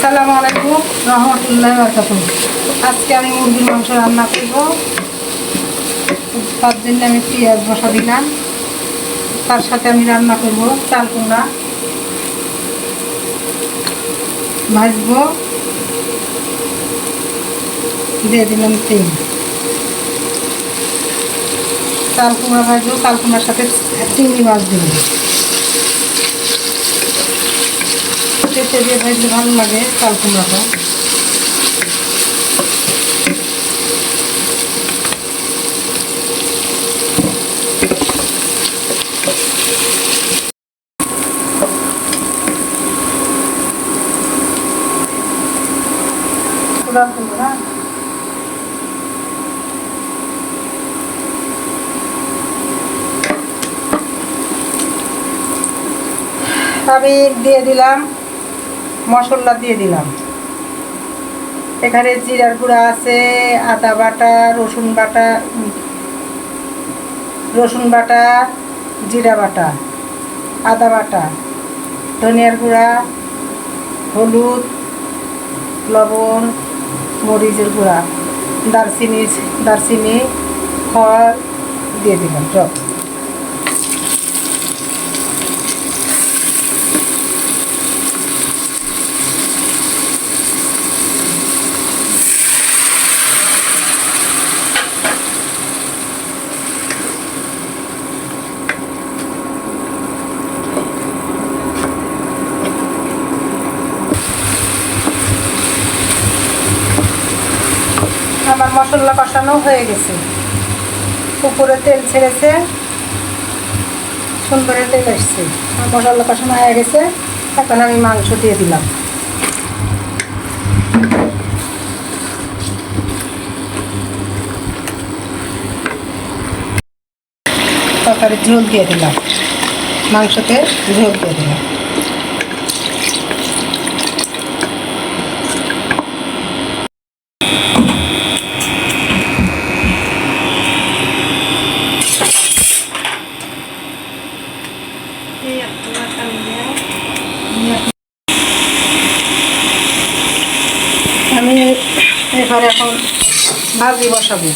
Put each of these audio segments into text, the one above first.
আসসালামু আলাইকুম রহমতুল্লাহি ওয়া বারাকাতুহু। আজকে আমি মুরগির মাংস রান্না করব। তার জন্য আমি পেঁয়াজ বসা দিলাম, তার সাথে আমি রান্না করব চাল কুমড়া ভাজবো, দিয়ে দিলাম তেল। চাল কুমড়া ভাজবো, চাল কুমড়ার সাথে চিংড়ি মাছ দেব। পেঁপে দিয়ে ভাজলে ভালো লাগে চাল কুমড়াটা। আমি দিয়ে দিলাম মশলা, দিয়ে দিলাম এখানে জিরার গুঁড়া আছে, আদা বাটা, রসুন বাটা, জিরা বাটা, আদা বাটা, ধনিয়ার গুঁড়া, হলুদ, লবণ, মরিচের গুঁড়া, দারচিনি খড় দিয়ে দিলাম সব। আমার মশলা কষানো হয়ে গেছে, উপরে তেল ছেড়েছে, সুন্দর তেল আসছে। আমার মশলা কষানো হয়ে গেছে, এখন আমি মাংস দিয়ে দিলাম। তরকারির ঝোল দিয়ে দিলাম, মাংসতে ঝোল দিয়ে দিলাম। আমি এবারে এখন ভাজি বসাবো।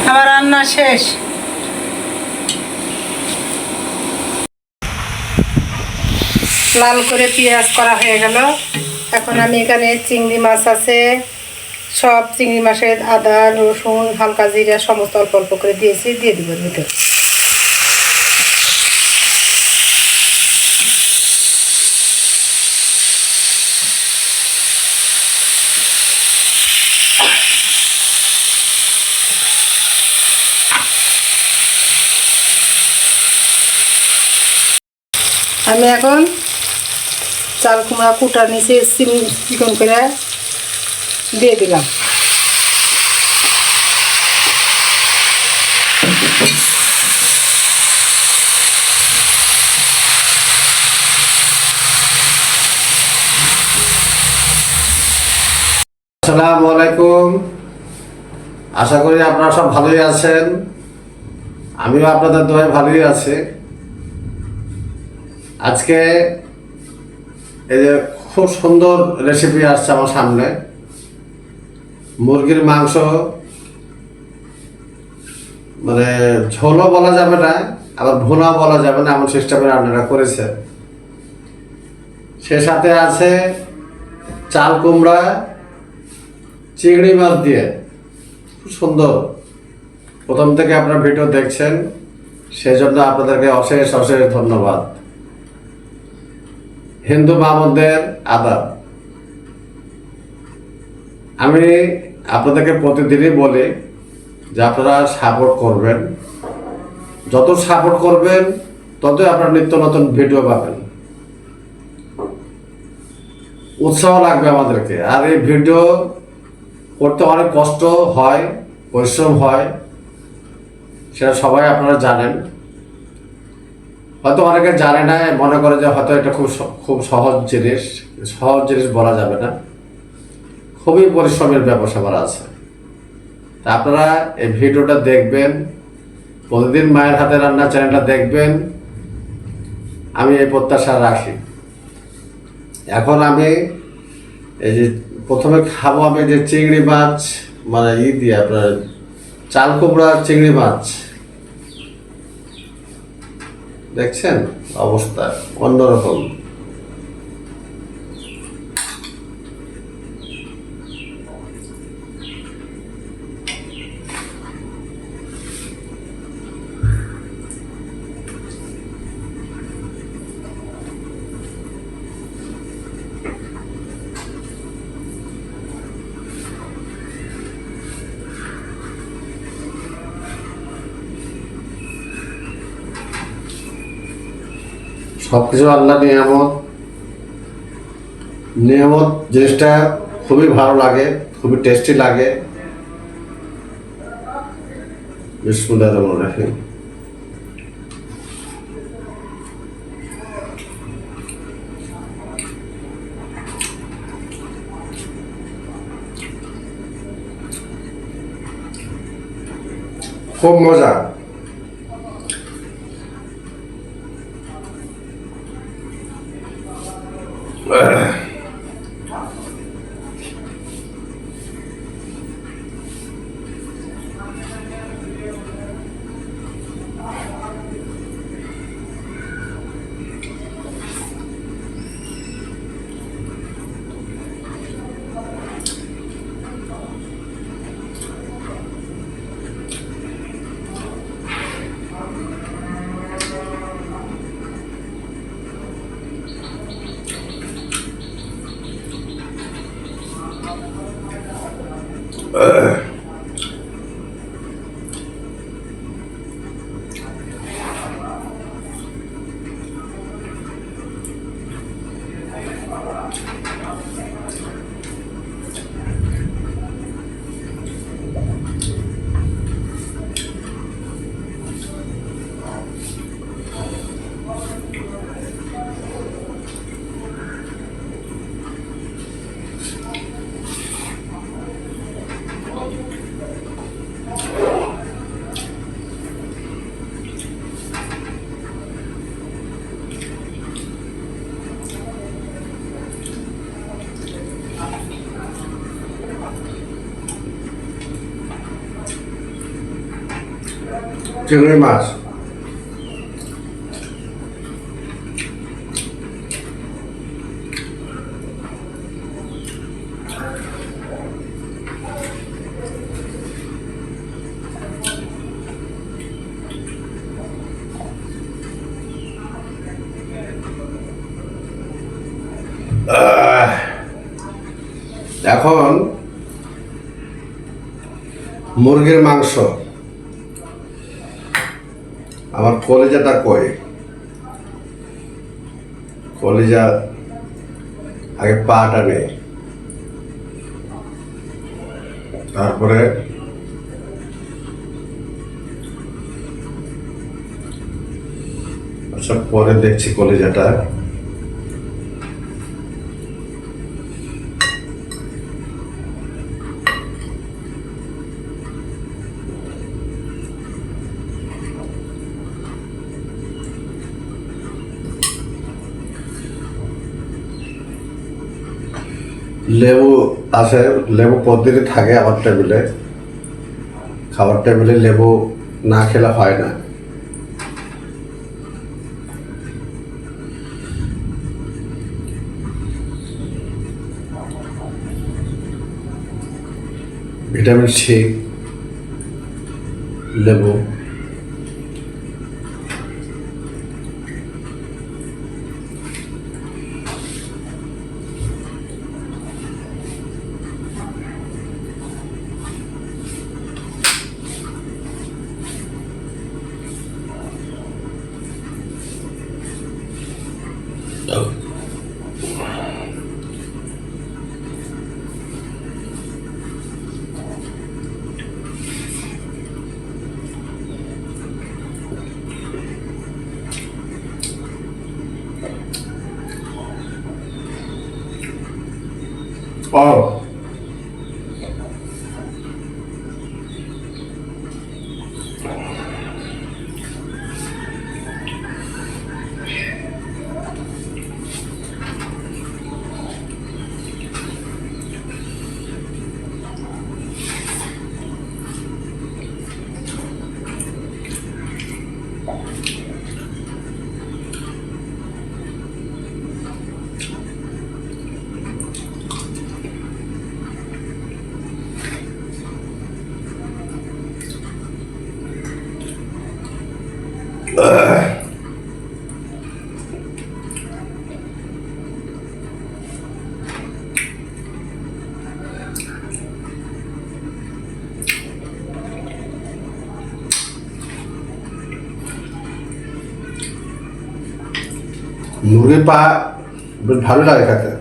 আমার রান্না শেষ। লাল করে পেঁয়াজ করা হয়ে গেল। এখন আমি এখানে চিংড়ি মাছ আছে, সব চিংড়ি মাছের আদা রসুন হালকা জিরা সমস্ত অল্প অল্প করে দিয়েছি, দিয়ে দিব ভিতরে। আমি এখন চাল কুমড়া কুটা নিচে চিকন করে দিয়ে দিলাম। আসসালামু আলাইকুম। আশা করি আপনারা সব ভালোই আছেন। আমিও আপনাদের দোয়ায় ভালোই আছি। আজকে এই যে খুব সুন্দর রেসিপি আসছে আমার সামনে, মুরগির মাংস, মানে ঝোলও বলা যাবে না আবার ভুনা বলা যাবে না, এমন সিস্টেমে রান্নাটা করেছে। সে সাথে আছে চাল কুমড়া চিংড়ি মাছ দিয়ে, খুব সুন্দর। প্রথম থেকে আপনারা ভিডিও দেখছেন, সেজন্য আপনাদেরকে অশেষ অশেষ ধন্যবাদ। হিন্দু মামুনদের আদাব। আমি আপনাদেরকে প্রতিদিনই বলি যে আপনারা সাপোর্ট করবেন, যত সাপোর্ট করবেন ততই আপনারা নিত্য নতুন ভিডিও পাবেন, উৎসাহ লাগবে আমাদেরকে। আর এই ভিডিও করতে অনেক কষ্ট হয়, পরিশ্রম হয়, সেটা সবাই আপনারা জানেন। হয়তো অনেকে জানে না, মনে করে যে হয়তো এটা খুব সহজ জিনিস বলা যাবে না, খুবই পরিশ্রমের ব্যবসা করা আছে। তা আপনারা এই ভিডিওটা দেখবেন, প্রতিদিন মায়ের হাতে রান্না চ্যানেলটা দেখবেন, আমি এই প্রত্যাশা রাখি। এখন আমি এই যে প্রথমে খাবো আমি যে চিংড়ি মাছ, মানে দিয়ে আপনার চাল কুমড়া চিংড়ি মাছ। দেখছেন অবস্থা অন্যরকম। সবকিছু আল্লাহ নিয়ামত। নিয়ামত জিনিসটা খুবই ভালো লাগে, খুবই টেস্টি লাগে। বিসমিল্লাহির রহমানির রহিম। খুব মজা। চিংড়ি মাছ এখন মুরগির মাংস। আমার কলিজাটা কই? কলিজা আগে পাটা নেই, তারপরে আচ্ছা পরে দেখছি কলিজাটা। লেবু আছে, লেবু প্রতিদিনই থাকে আমার টেবিলে। খাবার টেবিলে লেবু না খেলে হয় না। ভিটামিন সি, লেবু। Oh. মুরগির পা বেশ ভালো লাগে খেতে।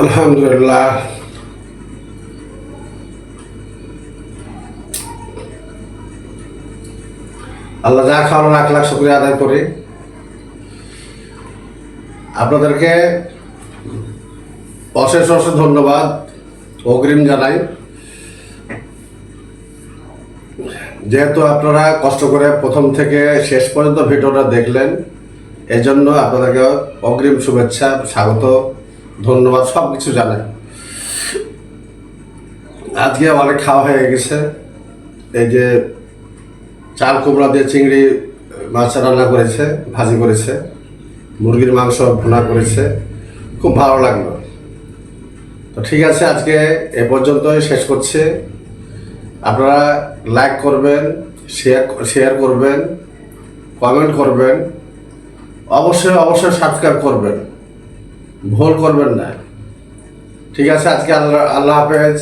আলহামদুলিল্লাহ। আল্লাহ যা খাওয়ানো 1,00,000 শুকরিয়া আদায় করি। আপনাদেরকে অশেষ অশেষ ধন্যবাদ অগ্রিম জানাই, যেহেতু আপনারা কষ্ট করে প্রথম থেকে শেষ পর্যন্ত ভিডিওটা দেখলেন। এজন্য আপনাদেরকে অগ্রিম শুভেচ্ছা, স্বাগত, ধন্যবাদ, সব কিছু জানাই। আজকে অনেক খাওয়া হয়ে গেছে। এই যে চাল কুমড়া দিয়ে চিংড়ি মাছ রান্না করেছে, ভাজি করেছে, মুরগির মাংস ভুনা করেছে, খুব ভালো লাগলো। তো ঠিক আছে, আজকে এ পর্যন্তই শেষ করছি। আপনারা লাইক করবেন, শেয়ার করবেন, কমেন্ট করবেন, অবশ্যই অবশ্যই সাবস্ক্রাইব করবেন, ভুল করবেন না। ঠিক আছে, আজকে আল্লাহ হাফেজ।